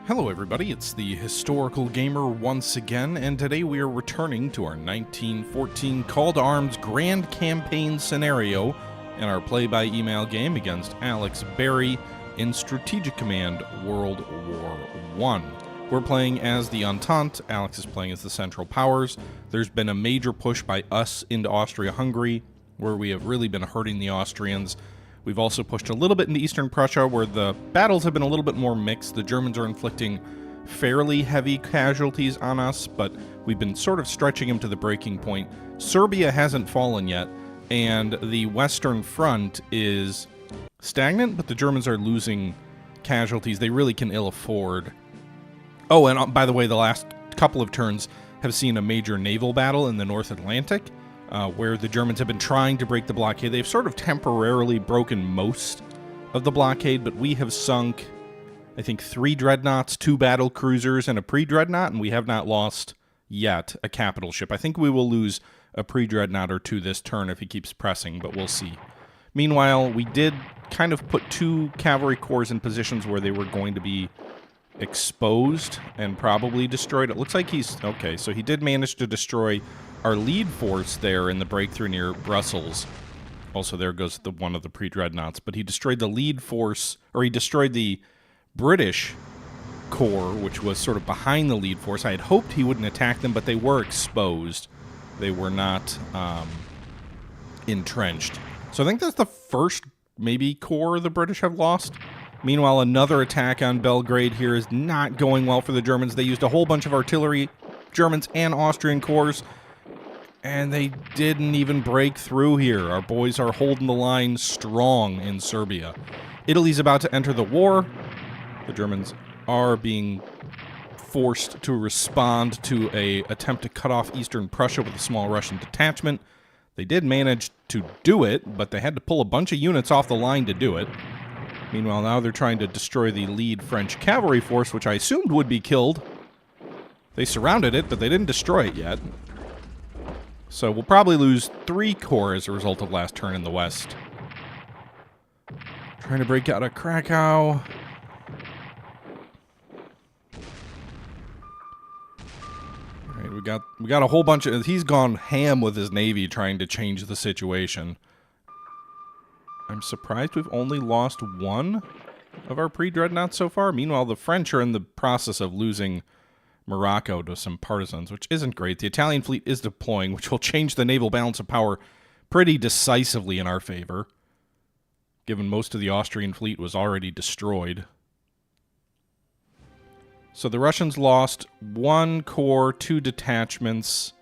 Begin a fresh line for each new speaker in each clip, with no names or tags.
Hello everybody, it's the Historical Gamer once again, and today we are returning to our 1914 Call to Arms Grand Campaign scenario in our play-by-email game against Alex Berry in Strategic Command World War I. We're playing as the Entente, Alex is playing as the Central Powers. There's been a major push by us into Austria-Hungary, where we have really been hurting the Austrians. We've also pushed a little bit into Eastern Prussia, where the battles have been a little bit more mixed. The Germans are inflicting fairly heavy casualties on us, but we've been sort of stretching them to the breaking point. Serbia hasn't fallen yet, and the Western Front is stagnant, but the Germans are losing casualties they really can ill afford. Oh, and by the way, the last couple of turns have seen a major naval battle in the North Atlantic, where the Germans have been trying to break the blockade. They've sort of temporarily broken most of the blockade, but we have sunk, I think, 3 dreadnoughts, 2 battle cruisers, and a pre-dreadnought, and we have not lost yet a capital ship. I think we will lose a pre-dreadnought or 2 this turn if he keeps pressing, but we'll see. Meanwhile, we did kind of put 2 cavalry corps in positions where they were going to be exposed and probably destroyed. It looks like he's... Okay, so he did manage to destroy our lead force there in the breakthrough near Brussels. Also, there goes one of the pre-dreadnoughts. But he destroyed the lead force, or he destroyed the British corps, which was sort of behind the lead force. I had hoped he wouldn't attack them, but they were exposed. They were not entrenched. So I think that's the first, maybe, corps the British have lost. Meanwhile, another attack on Belgrade here is not going well for the Germans. They used a whole bunch of artillery, Germans and Austrian corps, and they didn't even break through here. Our boys are holding the line strong in Serbia. Italy's about to enter the war. The Germans are being forced to respond to an attempt to cut off Eastern Prussia with a small Russian detachment. They did manage to do it, but they had to pull a bunch of units off the line to do it. Meanwhile, now they're trying to destroy the lead French cavalry force, which I assumed would be killed. They surrounded it, but they didn't destroy it yet. So we'll probably lose 3 corps as a result of last turn in the west. Trying to break out of Krakow. Alright, we got a whole bunch of... He's gone ham with his navy trying to change the situation. I'm surprised we've only lost 1 of our pre-dreadnoughts so far. Meanwhile, the French are in the process of losing Morocco to some partisans, which isn't great. The Italian fleet is deploying, which will change the naval balance of power pretty decisively in our favor, given most of the Austrian fleet was already destroyed. So the Russians lost 1 corps, 2 detachments.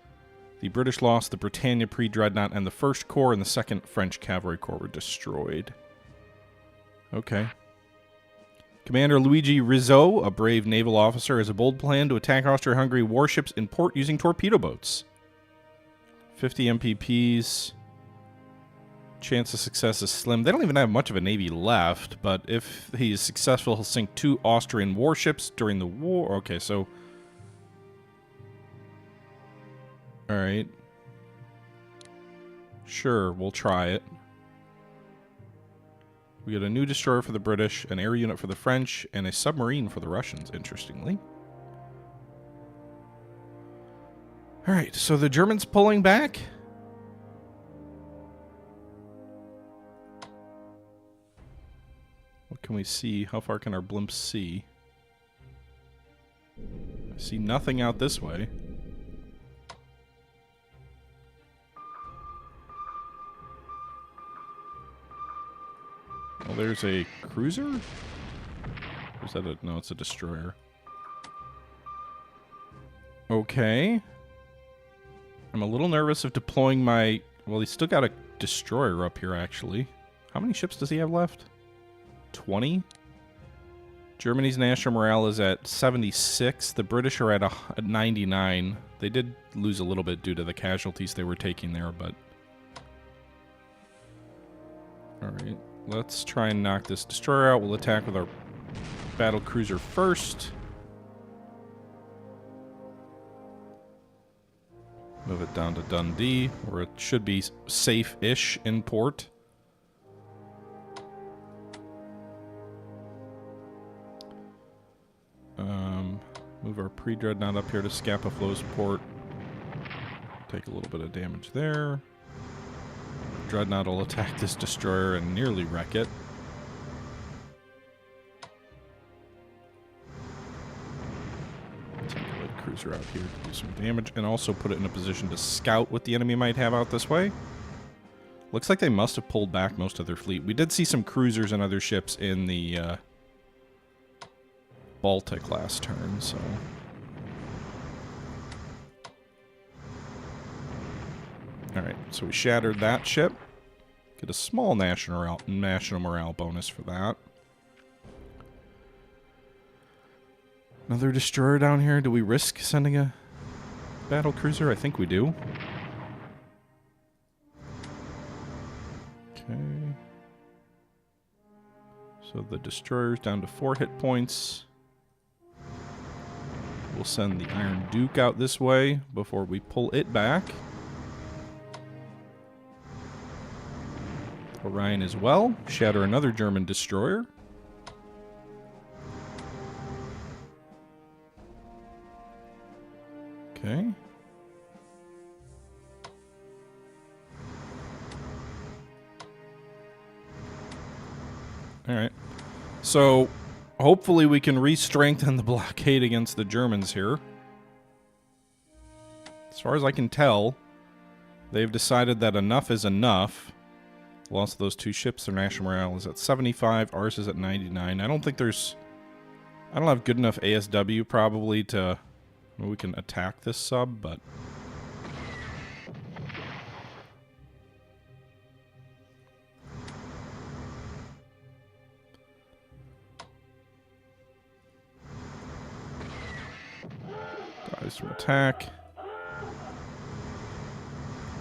The British lost the Britannia pre-dreadnought, and the 1st Corps and the 2nd French Cavalry Corps were destroyed. Okay. Commander Luigi Rizzo, a brave naval officer, has a bold plan to attack Austria-Hungary warships in port using torpedo boats. 50 MPPs. Chance of success is slim. They don't even have much of a navy left, but if he is successful, he'll sink 2 Austrian warships during the war. Okay, so... Alright. Sure, we'll try it. We get a new destroyer for the British, an air unit for the French, and a submarine for the Russians, interestingly. Alright, so the Germans pulling back. What can we see? How far can our blimps see? I see nothing out this way. Well, there's a cruiser? Or is that a... No, it's a destroyer. Okay. I'm a little nervous of deploying my... Well, he's still got a destroyer up here, actually. How many ships does he have left? 20? Germany's national morale is at 76. The British are at 99. They did lose a little bit due to the casualties they were taking there, but... Alright. Let's try and knock this destroyer out. We'll attack with our battle cruiser first. Move it down to Dundee, where it should be safe-ish in port. Move our pre-dreadnought up here to Scapa Flow support. Take a little bit of damage there. Dreadnought will attack this destroyer and nearly wreck it. Take a light cruiser out here to do some damage, and also put it in a position to scout what the enemy might have out this way. Looks like they must have pulled back most of their fleet. We did see some cruisers and other ships in the Baltic last turn, so... Alright, so we shattered that ship. Get a small national morale bonus for that. Another destroyer down here. Do we risk sending a battle cruiser? I think we do. Okay. So the destroyer's down to 4 hit points. We'll send the Iron Duke out this way before we pull it back. Orion as well. Shatter another German destroyer. Okay. Alright. So, hopefully we can re-strengthen the blockade against the Germans here. As far as I can tell, they've decided that enough is enough. Lost of those 2 ships, their national morale is at 75, ours is at 99. I don't have good enough ASW probably to... Well, we can attack this sub, but... Dies from attack.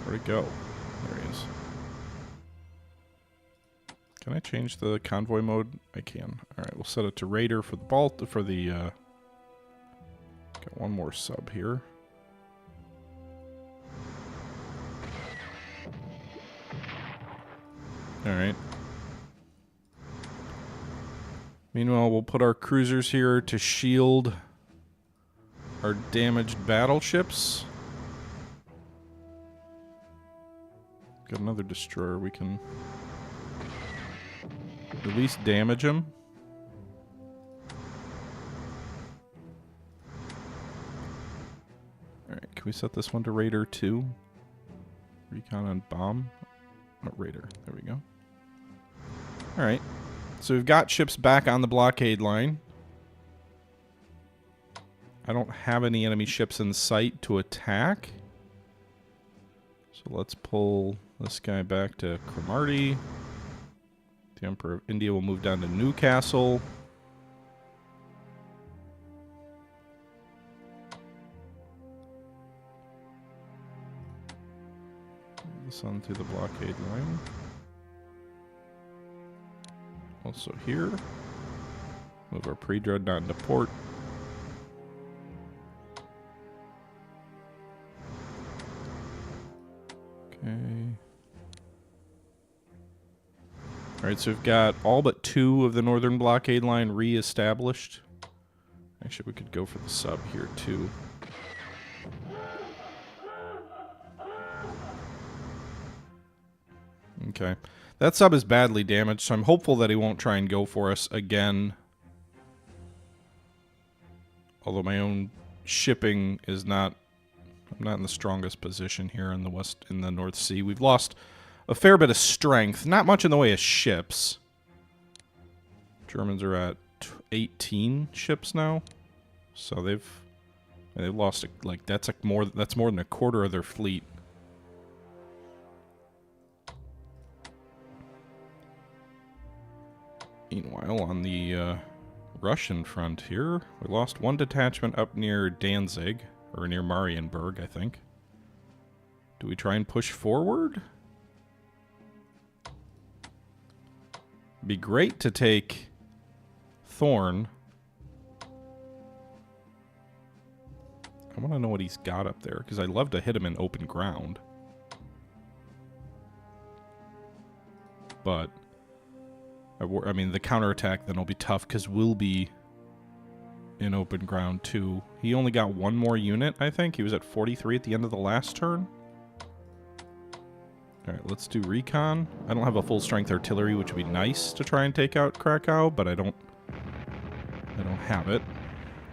Where'd it go? There he is. Can I change the convoy mode? I can. Alright, we'll set it to Raider for the got one more sub here. Alright. Meanwhile, we'll put our cruisers here to shield our damaged battleships. Got another destroyer we can at least damage him. Alright, can we set this one to Raider 2? Recon on bomb? Oh, Raider. There we go. Alright. So we've got ships back on the blockade line. I don't have any enemy ships in sight to attack. So let's pull this guy back to Cromarty. The Emperor of India will move down to Newcastle. This on through the blockade line. Also here. Move our pre-dreadnought into port. Okay. Alright, so we've got all but 2 of the northern blockade line re-established. Actually, we could go for the sub here, too. Okay. That sub is badly damaged, so I'm hopeful that he won't try and go for us again. Although my own shipping is not... I'm not in the strongest position here in the North Sea. We've lost a fair bit of strength. Not much in the way of ships. Germans are at 18 ships now. So they've lost, like, that's more than a quarter of their fleet. Meanwhile, on the Russian front here, we lost 1 detachment up near Danzig, or near Marienburg, I think. Do we try and push forward? Be great to take Thorn. I want to know what he's got up there, because I'd love to hit him in open ground. But, I mean, the counterattack then will be tough, because we'll be in open ground too. He only got one more unit, I think. He was at 43 at the end of the last turn. Alright, let's do recon. I don't have a full strength artillery, which would be nice to try and take out Krakow, but I don't have it.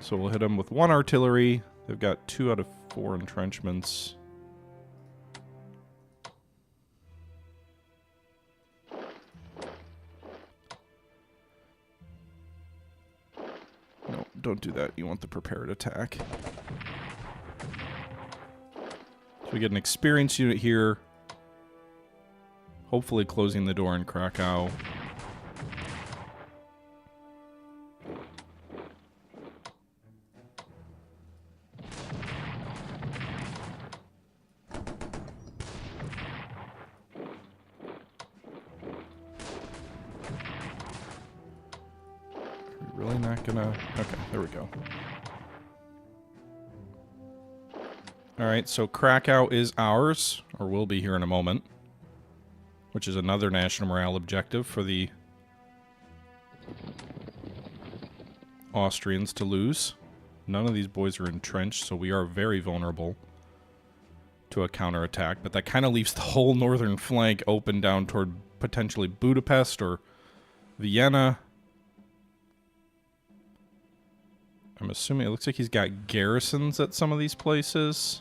So we'll hit them with 1 artillery. They've got 2 out of 4 entrenchments. No, don't do that. You want the prepared attack. So we get an experienced unit here. Hopefully closing the door in Krakow. Really not gonna... Okay, there we go. Alright, so Krakow is ours, or will be here in a moment. Which is another national morale objective for the Austrians to lose. None of these boys are entrenched, so we are very vulnerable to a counterattack. But that kind of leaves the whole northern flank open down toward potentially Budapest or Vienna. I'm assuming it looks like he's got garrisons at some of these places.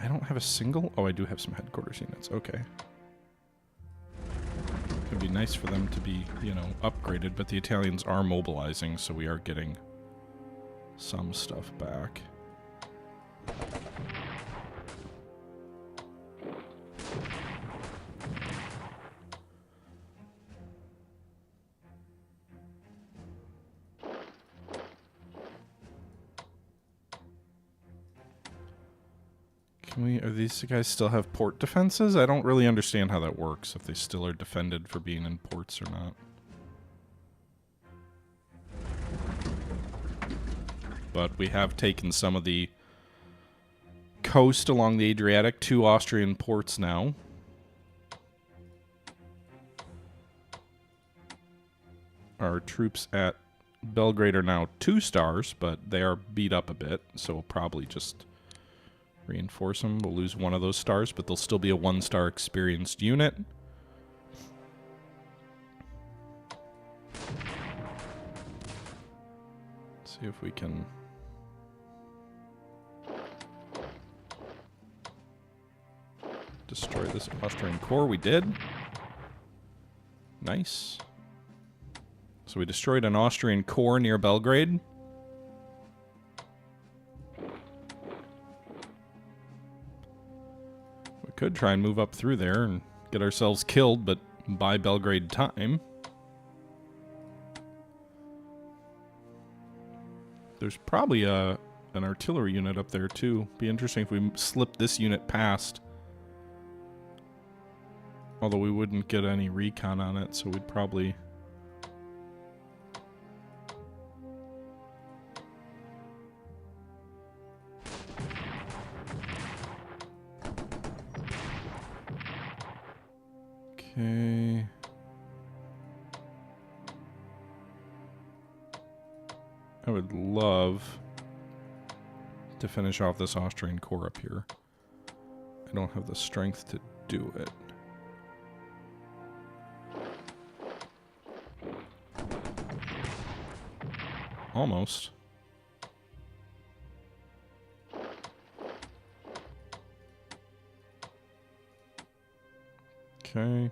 I don't have a single... Oh, I do have some headquarters units. Okay. It would be nice for them to be, you know, upgraded, but the Italians are mobilizing, so we are getting some stuff back. Are these guys still have port defenses? I don't really understand how that works, if they still are defended for being in ports or not. But we have taken some of the coast along the Adriatic to Austrian ports now. Our troops at Belgrade are now 2 stars, but they are beat up a bit, so we'll probably just... reinforce them. We'll lose 1 of those stars, but they'll still be a 1-star experienced unit. Let's see if we can... destroy this Austrian corps. We did. Nice. So we destroyed an Austrian corps near Belgrade. Could try and move up through there and get ourselves killed, but buy Belgrade time. There's probably an artillery unit up there too. Be interesting if we slip this unit past. Although we wouldn't get any recon on it, so we'd probably... Okay. I would love to finish off this Austrian corps up here. I don't have the strength to do it. Almost. Okay.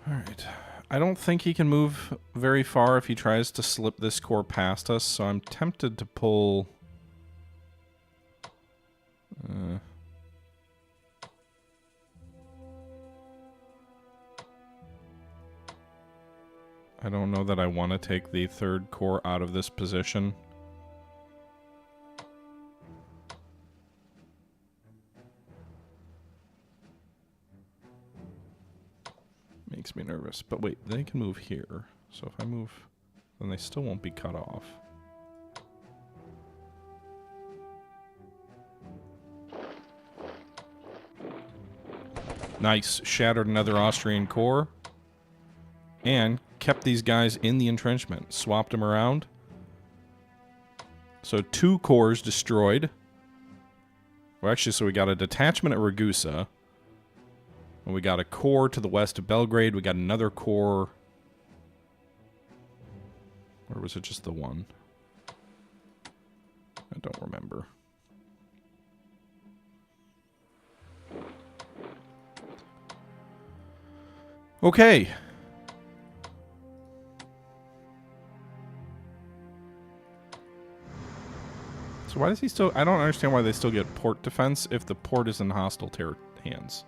Alright. I don't think he can move very far if he tries to slip this corps past us, so I'm tempted to pull... I don't know that I want to take the 3rd Corps out of this position. Makes me nervous. But wait, they can move here. So if I move, then they still won't be cut off. Nice. Shattered another Austrian corps. And kept these guys in the entrenchment. Swapped them around. So 2 corps destroyed. Well, actually, so we got a detachment at Ragusa. And we got a corps to the west of Belgrade. We got another corps. Or was it just the one? I don't remember. Okay. So why does he still... I don't understand why they still get port defense if the port is in hostile hands.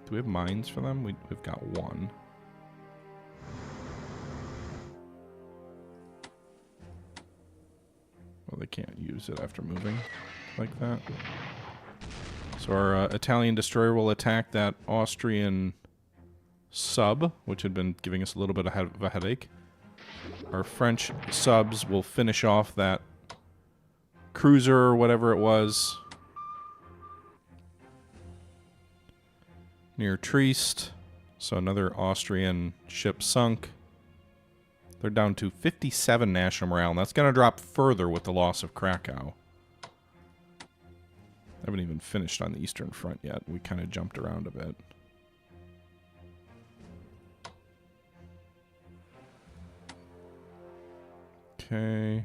Do we have mines for them? We've got 1. Well, they can't use it after moving like that. So our Italian destroyer will attack that Austrian sub, which had been giving us a little bit of a headache. Our French subs will finish off that cruiser or whatever it was near Trieste. So another Austrian ship sunk. They're down to 57 national morale, and that's going to drop further with the loss of Krakow. I haven't even finished on the Eastern Front yet. We kind of jumped around a bit. Okay.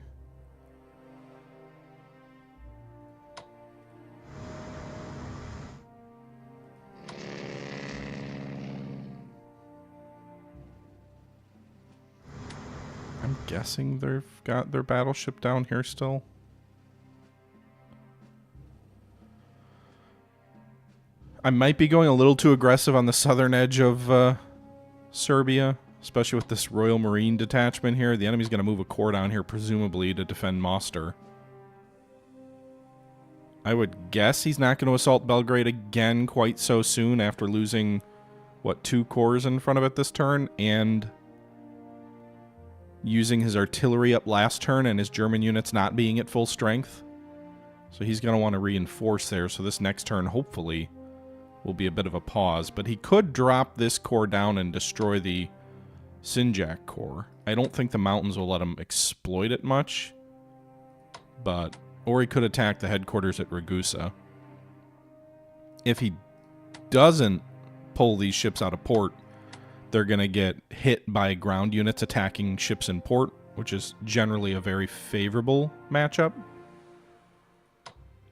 I'm guessing they've got their battleship down here still. I might be going a little too aggressive on the southern edge of Serbia, especially with this Royal Marine detachment here. The enemy's going to move a corps down here, presumably to defend Mostar. I would guess he's not going to assault Belgrade again quite so soon after losing, what, 2 corps in front of it this turn, and using his artillery up last turn and his German units not being at full strength. So he's going to want to reinforce there, so this next turn, hopefully, will be a bit of a pause. But he could drop this corps down and destroy the Sinjak corps. I don't think the mountains will let him exploit it much. But, or he could attack the headquarters at Ragusa. If he doesn't pull these ships out of port, they're going to get hit by ground units attacking ships in port, which is generally a very favorable matchup.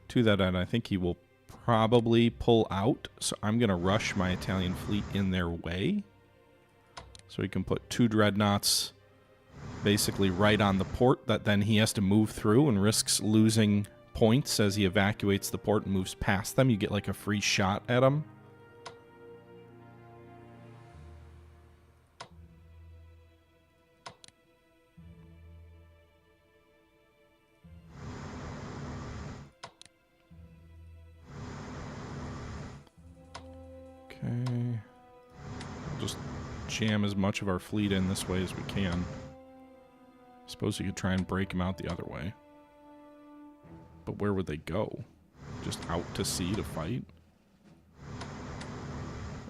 To that end, I think he will probably pull out, so I'm going to rush my Italian fleet in their way. So he can put 2 dreadnoughts basically right on the port that then he has to move through and risks losing points as he evacuates the port and moves past them. You get like a free shot at him. Okay. We'll just jam as much of our fleet in this way as we can. Suppose we could try and break them out the other way. But where would they go? Just out to sea to fight?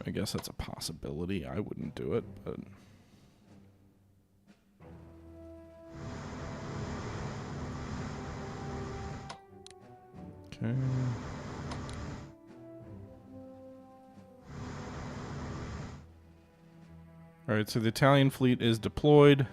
I guess that's a possibility. I wouldn't do it, but... Okay... Alright, so the Italian fleet is deployed.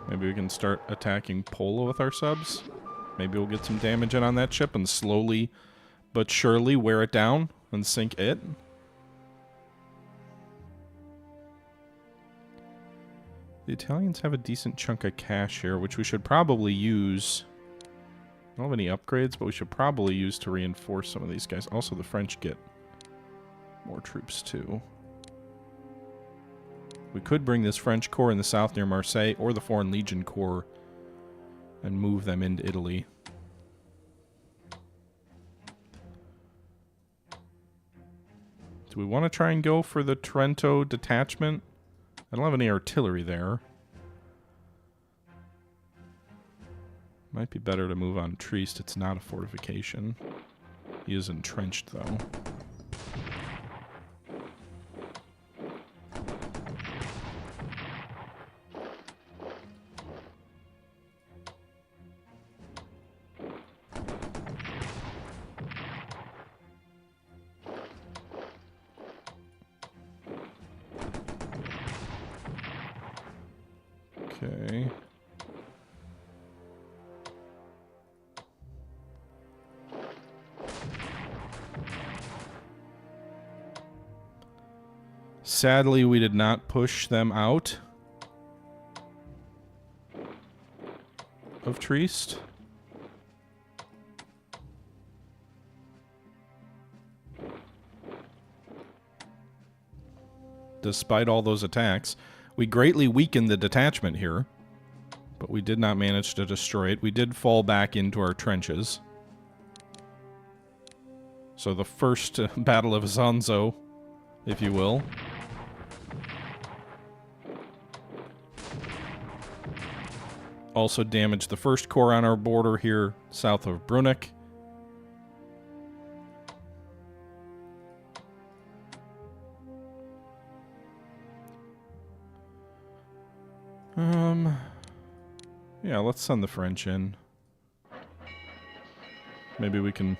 Maybe we can start attacking Pola with our subs. Maybe we'll get some damage in on that ship and slowly but surely wear it down and sink it. The Italians have a decent chunk of cash here, which we should probably use. I don't have any upgrades, but we should probably use to reinforce some of these guys. Also, the French get more troops, too. We could bring this French corps in the south near Marseille, or the Foreign Legion corps, and move them into Italy. Do we want to try and go for the Trento detachment? I don't have any artillery there. Might be better to move on Trieste. It's not a fortification. He is entrenched, though. Okay. Sadly, we did not push them out of Trieste. Despite all those attacks, we greatly weakened the detachment here, but we did not manage to destroy it. We did fall back into our trenches. So the first Battle of Isonzo, if you will. Also damaged the first corps on our border here south of Bruneck. Yeah, let's send the French in. Maybe we can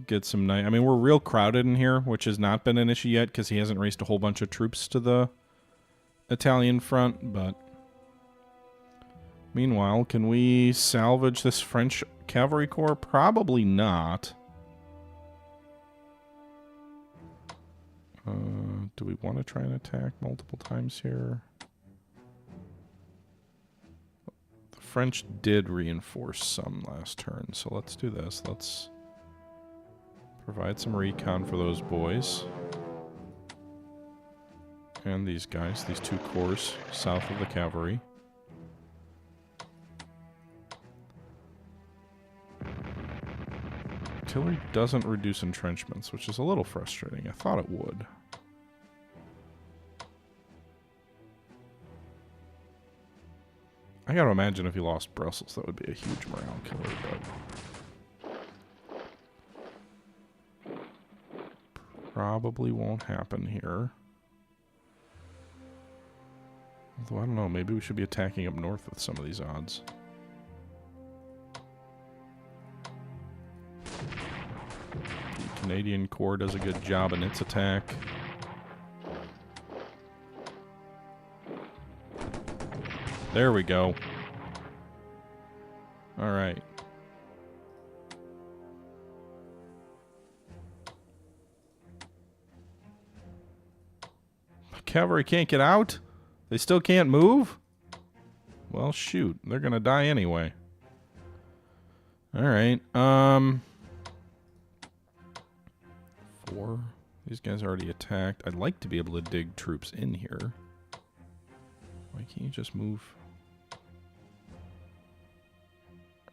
get some night. I mean, we're real crowded in here, which has not been an issue yet because he hasn't raised a whole bunch of troops to the Italian front, but meanwhile, can we salvage this French cavalry corps? Probably not. Do we want to try and attack multiple times here? The French did reinforce some last turn, so let's do this. Let's provide some recon for those boys. And these guys, these two corps south of the cavalry. Artillery doesn't reduce entrenchments, which is a little frustrating. I thought it would. I gotta imagine if he lost Brussels, that would be a huge morale killer, but probably won't happen here. Although, I don't know, maybe we should be attacking up north with some of these odds. The Canadian Corps does a good job in its attack. There we go. All right. Cavalry can't get out? They still can't move? Well, shoot. They're gonna die anyway. All right. 4. These guys already attacked. I'd like to be able to dig troops in here. Why can't you just move?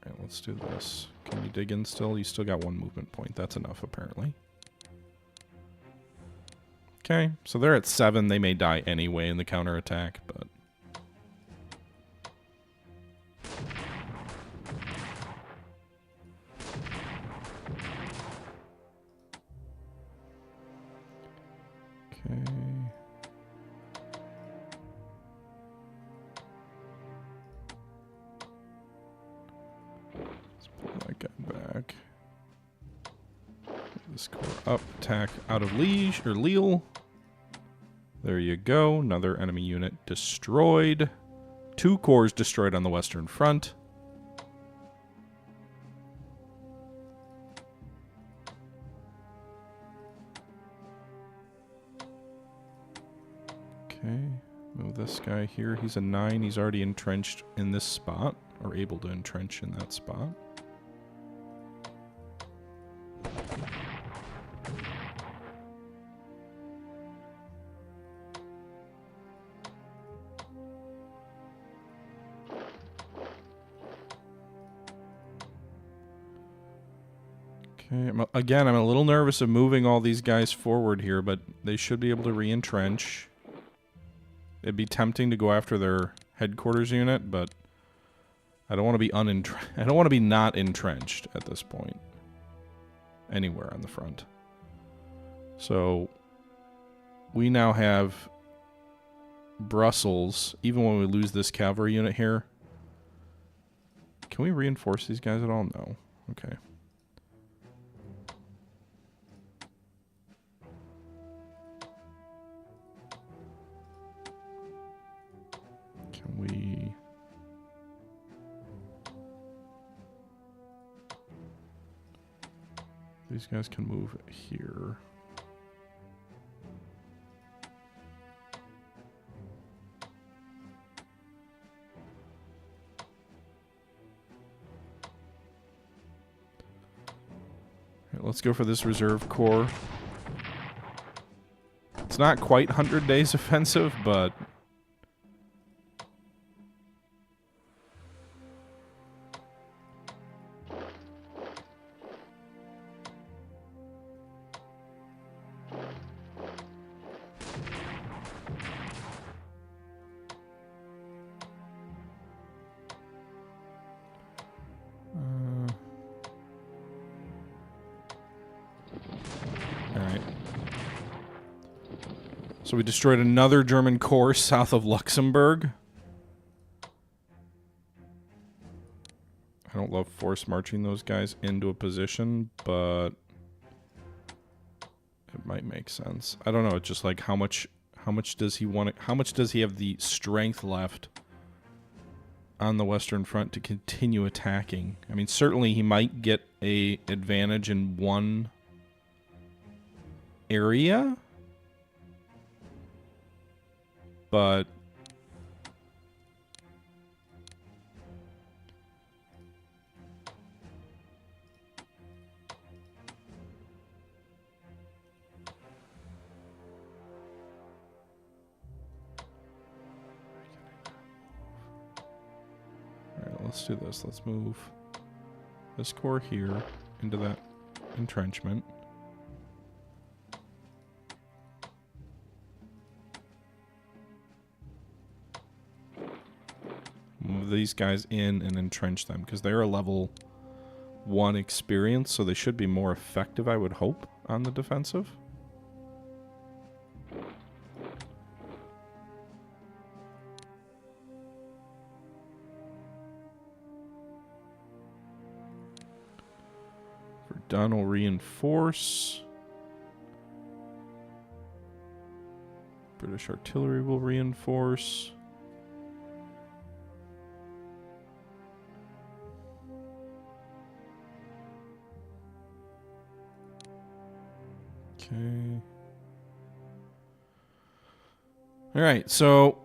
Alright, let's do this. Can you dig in still? You still got 1 movement point. That's enough, apparently. Okay, so they're at 7. They may die anyway in the counterattack, but... Okay... that guy back. This corps up, attack out of Liege or Lille. There you go. Another enemy unit destroyed. 2 corps destroyed on the Western Front. Okay, move this guy here. He's a 9. He's already entrenched in this spot, or able to entrench in that spot. Okay, again, I'm a little nervous of moving all these guys forward here, but they should be able to re-entrench. It'd be tempting to go after their headquarters unit, but I don't want to be I don't want to be not entrenched at this point. Anywhere on the front. So we now have Brussels, even when we lose this cavalry unit here. Can we reinforce these guys at all? No. Okay. Can we... These guys can move here. Let's go for this reserve corps. It's not quite 100 days offensive, but... So we destroyed another German corps south of Luxembourg. I don't love force marching those guys into a position, but it might make sense. I don't know. It's just like how much does he want? How much does he have the strength left on the Western Front to continue attacking? I mean, certainly he might get a advantage in one area. But all right, let's do this. Let's move this corps here into that entrenchment. Move these guys in and entrench them, because they're a level 1 experience, so they should be more effective, I would hope, on the defensive. Verdun will reinforce. British artillery will reinforce. Okay. All right, so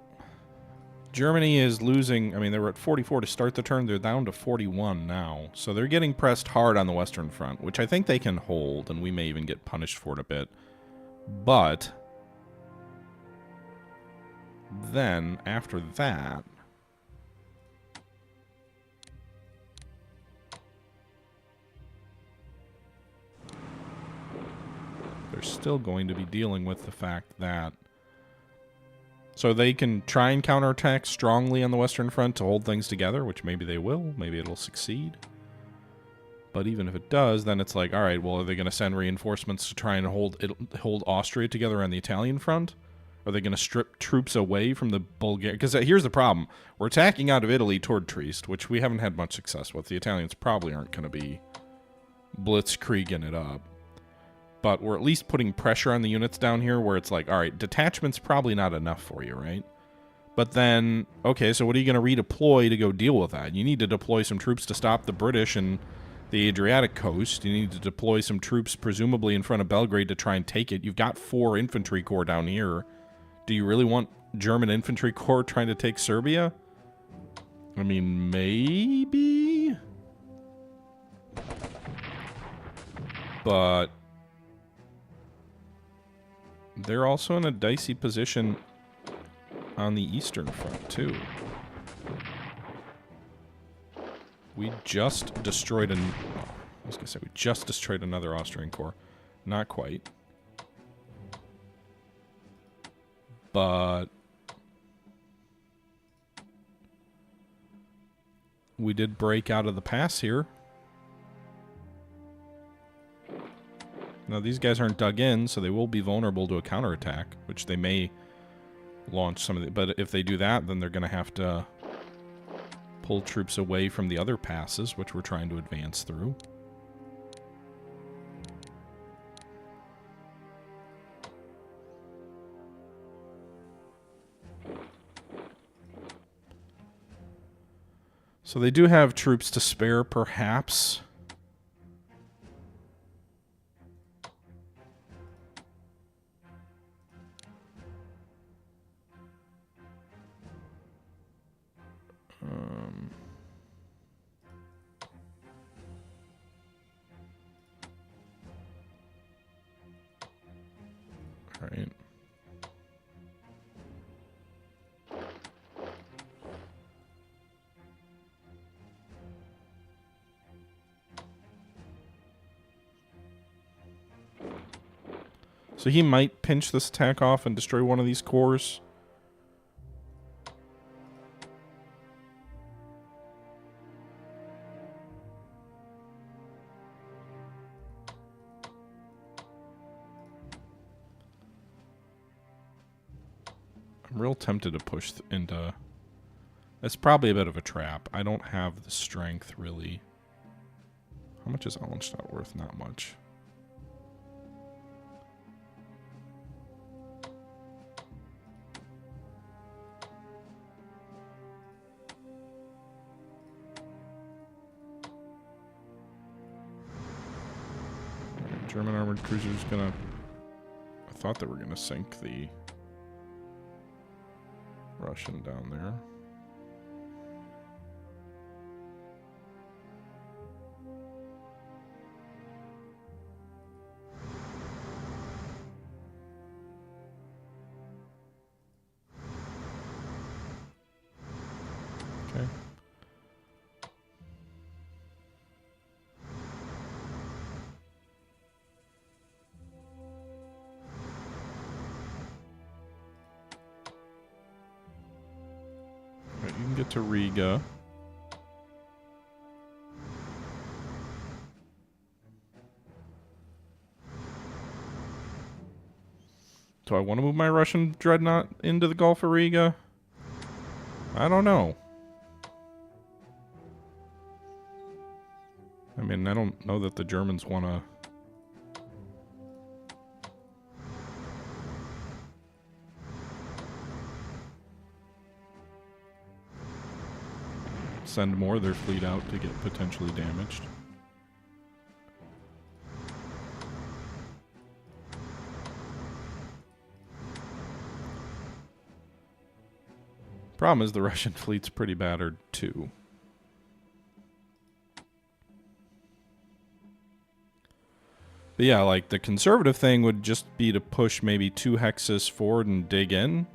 Germany is losing. I mean, they were at 44 to start the turn. They're down to 41 now. So they're getting pressed hard on the Western Front, which I think they can hold, and we may even get punished for it a bit. But then, after that, they're still going to be dealing with the fact that... So they can try and counterattack strongly on the Western Front to hold things together, which maybe they will. Maybe it'll succeed. But even if it does, then it's like, all right, well, are they going to send reinforcements to try and hold Austria together on the Italian front? Are they going to strip troops away from the Bulgaria? Because here's the problem. We're attacking out of Italy toward Trieste, which we haven't had much success with. The Italians probably aren't going to be blitzkrieging it up. But we're at least putting pressure on the units down here where it's like, all right, detachment's probably not enough for you, right? But then, okay, so what are you going to redeploy to go deal with that? You need to deploy some troops to stop the British and the Adriatic coast. You need to deploy some troops, presumably in front of Belgrade, to try and take it. You've got 4 infantry corps down here. Do you really want German infantry corps trying to take Serbia? I mean, maybe? But they're also in a dicey position on the Eastern Front, too. We just destroyed I was going to say, we just destroyed another Austrian corps. Not quite. But we did break out of the pass here. Now, these guys aren't dug in, so they will be vulnerable to a counterattack, which they may launch some of the... But if they do that, then they're going to have to pull troops away from the other passes, which we're trying to advance through. So they do have troops to spare, perhaps. All right. So he might pinch this attack off and destroy one of these cores. I'm real tempted to push into... It's probably a bit of a trap. I don't have the strength, really. How much is Allenstadt worth? Not much. German armored cruiser's gonna... I thought they were gonna sink the Russian down there. Okay. You can get to Riga. Do I want to move my Russian dreadnought into the Gulf of Riga? I don't know. I mean, I don't know that the Germans want to... send more of their fleet out to get potentially damaged. Problem is the Russian fleet's pretty battered too. But yeah, like the conservative thing would just be to push maybe 2 hexes forward and dig in.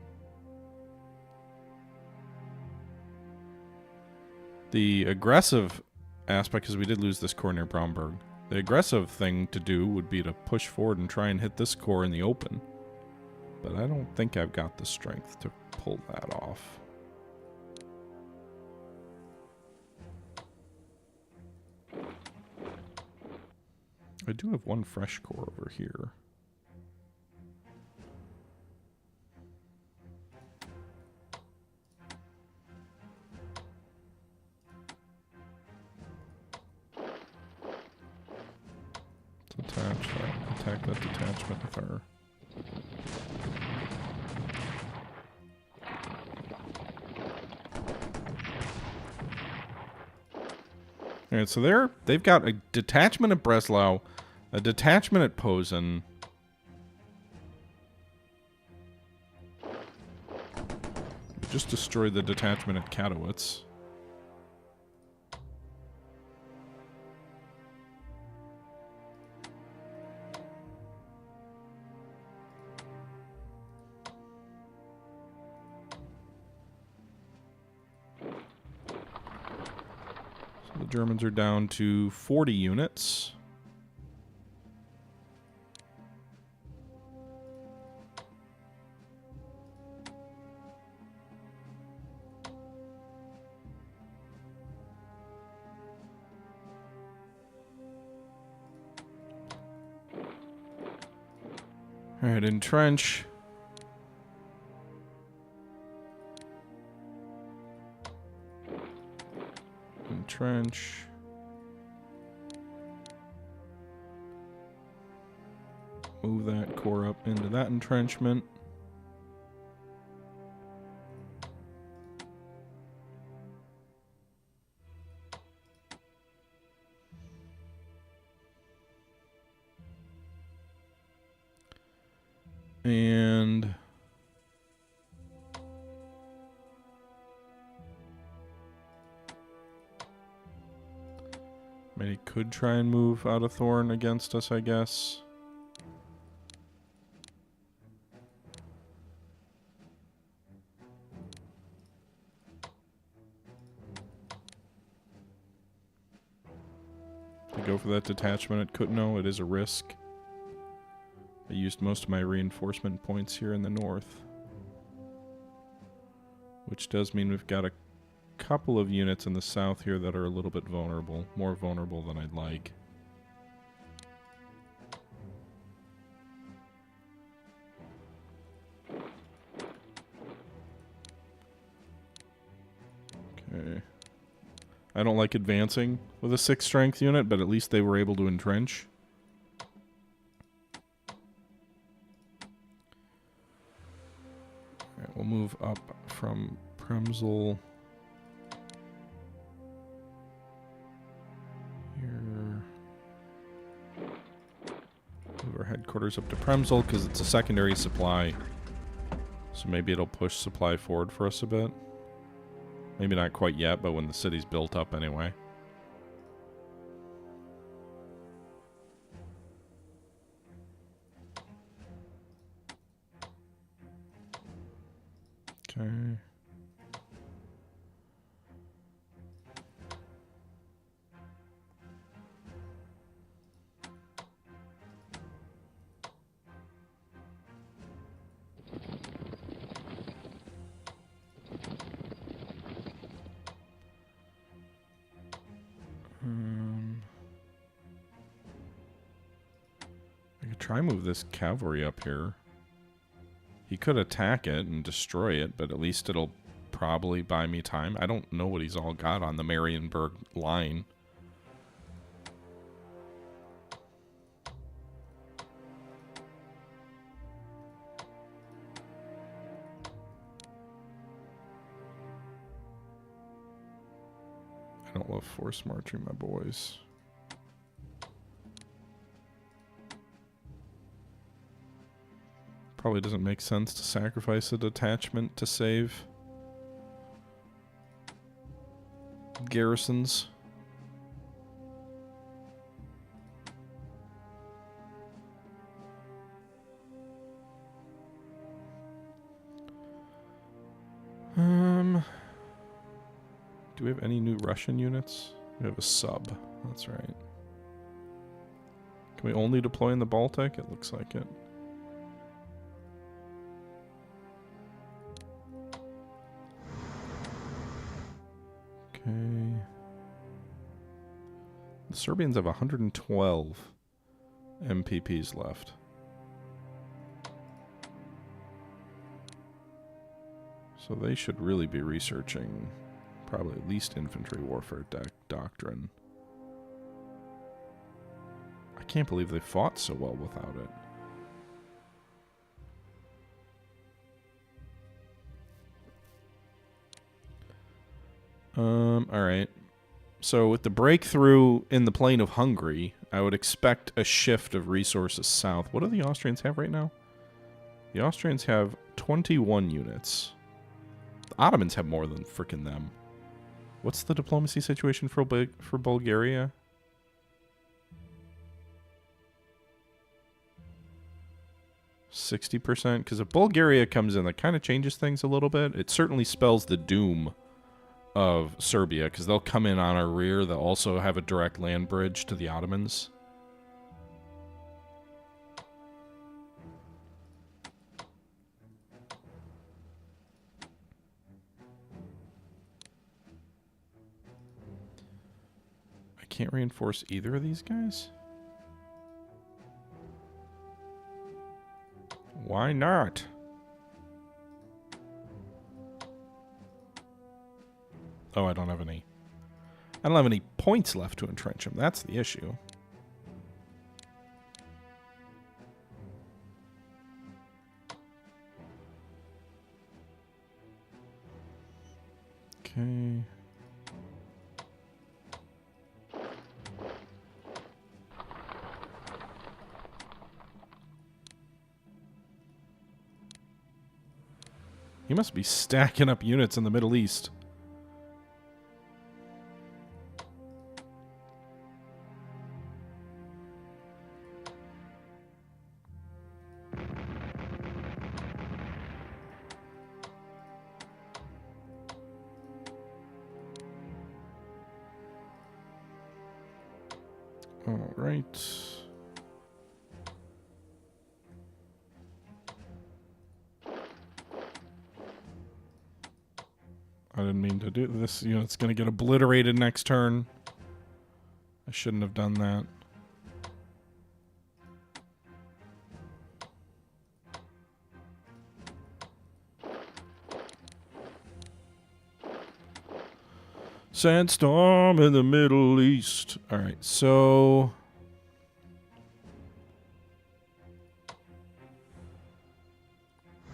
The aggressive aspect, because we did lose this core near Bromberg, the aggressive thing to do would be to push forward and try and hit this core in the open. But I don't think I've got the strength to pull that off. I do have one fresh core over here. Detach that. Attack that detachment with our... Alright, so they've got a detachment at Breslau, a detachment at Posen. We just destroyed the detachment at Katowice. Germans are down to 40 units. All right, entrench. Entrench. Move that core up into that entrenchment. And maybe could try and move out of Thorn against us, I guess. To go for that detachment at Kutno, it is a risk. I used most of my reinforcement points here in the north. Which does mean we've got a couple of units in the south here that are a little bit vulnerable. More vulnerable than I'd like. Okay. I don't like advancing with a 6 strength unit, but at least they were able to entrench. We'll move up from Premzel here. Move our headquarters up to Premzel because it's a secondary supply. So maybe it'll push supply forward for us a bit. Maybe not quite yet, but when the city's built up anyway. Okay. I could try move this cavalry up here. He could attack it and destroy it, but at least it'll probably buy me time. I don't know what he's all got on the Marienburg line. I don't love force marching my boys. Probably doesn't make sense to sacrifice a detachment to save garrisons. Do we have any new Russian units? We have a sub. That's right. Can we only deploy in the Baltic? It looks like it. Okay. The Serbians have 112 MPPs left. So they should really be researching probably at least infantry warfare doctrine. I can't believe they fought so well without it. Alright. So with the breakthrough in the plain of Hungary, I would expect a shift of resources south. What do the Austrians have right now? The Austrians have 21 units. The Ottomans have more than frickin' them. What's the diplomacy situation for Bulgaria? %, because if Bulgaria comes in, that kind of changes things a little bit. It certainly spells the doom of Serbia, because they'll come in on our rear. They'll also have a direct land bridge to the Ottomans. I can't reinforce either of these guys? Why not? Oh, I don't have any. I don't have any points left to entrench him. That's the issue. Okay. He must be stacking up units in the Middle East. All right. I didn't mean to do this. You know, it's going to get obliterated next turn. I shouldn't have done that. Sandstorm in the Middle East. All right, so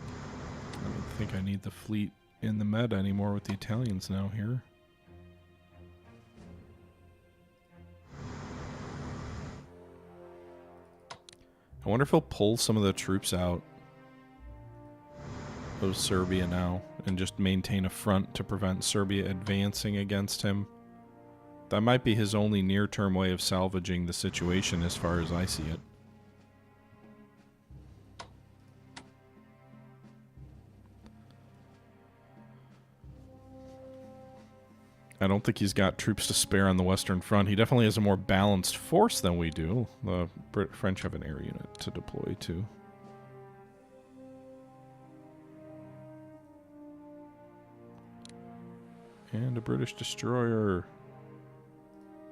I don't think I need the fleet in the Med anymore with the Italians now here. I wonder if he'll pull some of the troops out of Serbia now and just maintain a front to prevent Serbia advancing against him. That might be his only near-term way of salvaging the situation as far as I see it. I don't think he's got troops to spare on the Western Front. He definitely has a more balanced force than we do. The French have an air unit to deploy too. And a British destroyer.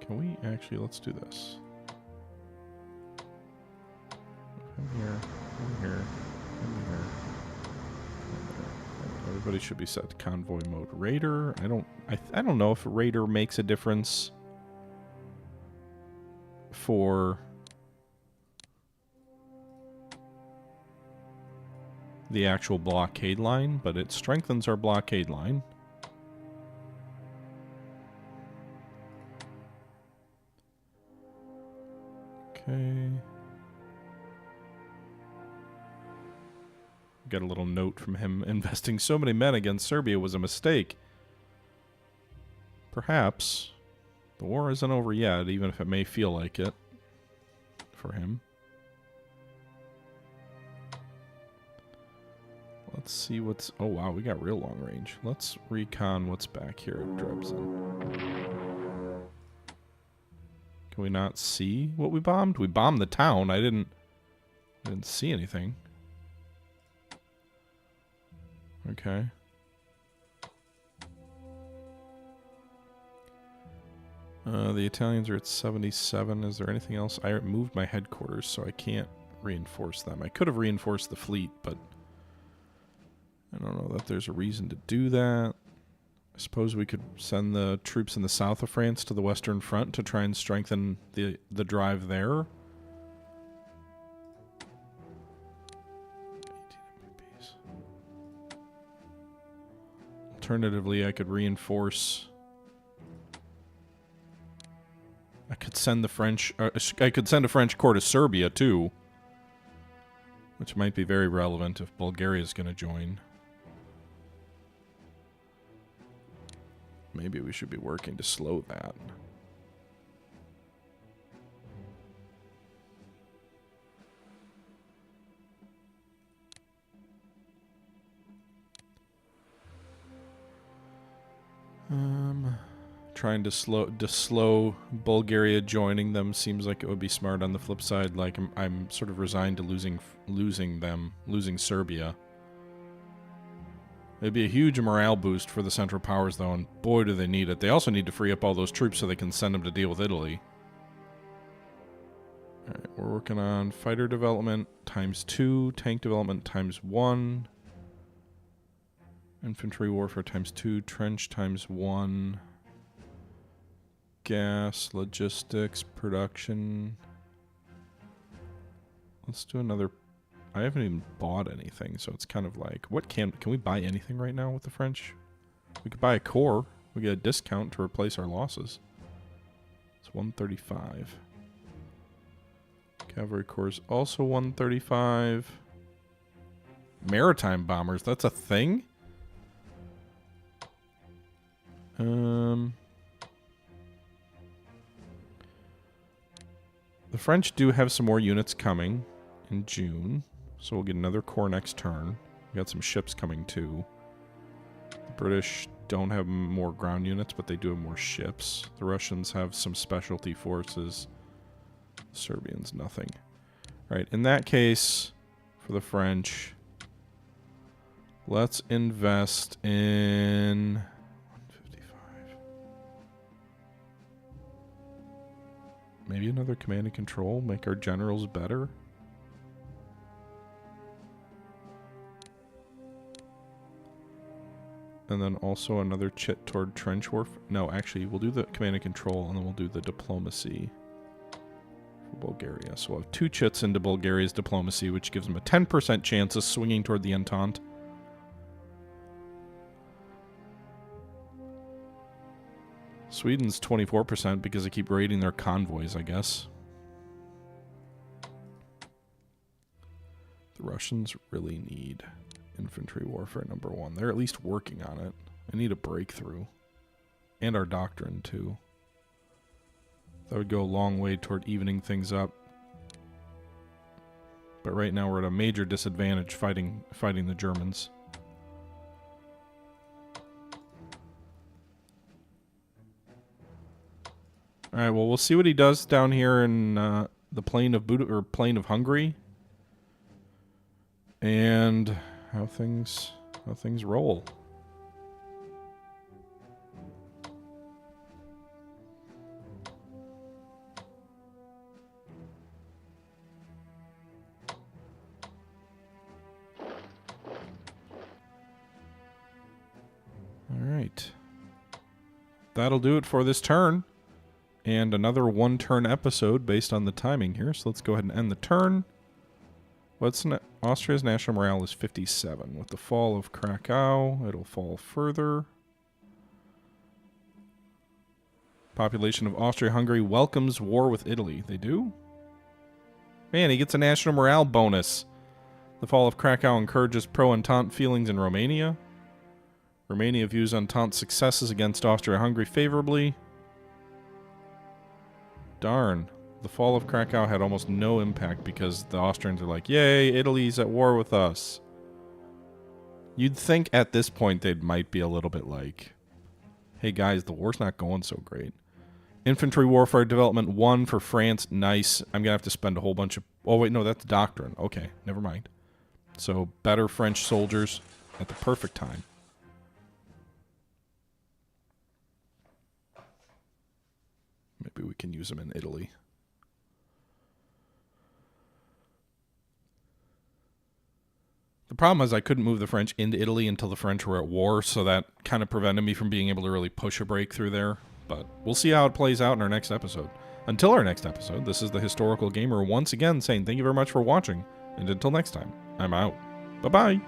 Can we actually, let's do this. Come here, come here, come here. Everybody should be set to convoy mode. Raider, I don't know if Raider makes a difference for the actual blockade line, but it strengthens our blockade line. Okay. Got a little note from him. Investing so many men against Serbia was a mistake. Perhaps the war isn't over yet, even if it may feel like it for him. Let's see what's... Oh, wow, we got real long range. Let's recon what's back here at Drebsen. Can we not see what we bombed? We bombed the town. I didn't see anything. Okay. The Italians are at 77. Is there anything else? I moved my headquarters, so I can't reinforce them. I could have reinforced the fleet, but I don't know that there's a reason to do that. I suppose we could send the troops in the south of France to the Western Front to try and strengthen the drive there. Alternatively, I could reinforce. I could send the French. I could send a French corps to Serbia too, which might be very relevant if Bulgaria is going to join. Maybe we should be working to slow that. Trying to slow Bulgaria joining them seems like it would be smart. On the flip side, like I'm sort of resigned to losing Serbia. It'd be a huge morale boost for the Central Powers, though, and boy, do they need it. They also need to free up all those troops so they can send them to deal with Italy. Alright, we're working on fighter development ×2, tank development ×1, infantry warfare ×2, trench ×1, gas, logistics, production. Let's do another. I haven't even bought anything, so it's kind of like, what can we buy anything right now with the French? We could buy a corps. We get a discount to replace our losses. It's 135. Cavalry corps is also 135. Maritime bombers, that's a thing? The French do have some more units coming in June, so we'll get another corps next turn. We got some ships coming too. The British don't have more ground units, but they do have more ships. The Russians have some specialty forces. The Serbians, nothing. Alright, in that case, for the French, let's invest in 155. Maybe another command and control, make our generals better. And then also another chit toward trench warfare. No, actually, we'll do the command and control, and then we'll do the diplomacy for Bulgaria. So we'll have 2 chits into Bulgaria's diplomacy, which gives them a 10% chance of swinging toward the Entente. Sweden's 24% because they keep raiding their convoys, I guess. The Russians really need infantry warfare #1. They're at least working on it. I need a breakthrough. And our doctrine, too. That would go a long way toward evening things up. But right now we're at a major disadvantage fighting the Germans. Alright, well, we'll see what he does down here in the plain of Hungary. And how things roll. All right. That'll do it for this turn. And another 1-turn episode based on the timing here. So let's go ahead and end the turn. Austria's national morale is 57. With the fall of Krakow, it'll fall further. Population of Austria-Hungary welcomes war with Italy. They do? Man, he gets a national morale bonus. The fall of Krakow encourages pro-Entente feelings in Romania. Romania views Entente successes against Austria-Hungary favorably. Darn. The fall of Krakow had almost no impact because the Austrians are like, yay, Italy's at war with us. You'd think at this point they might be a little bit like, hey guys, the war's not going so great. Infantry warfare development 1 for France, nice. I'm going to have to spend a whole bunch of... Oh wait, no, that's doctrine. Okay, never mind. So better French soldiers at the perfect time. Maybe we can use them in Italy. The problem is I couldn't move the French into Italy until the French were at war, so that kind of prevented me from being able to really push a breakthrough there. But we'll see how it plays out in our next episode. Until our next episode, this is the Historical Gamer once again saying thank you very much for watching, and until next time, I'm out. Bye-bye!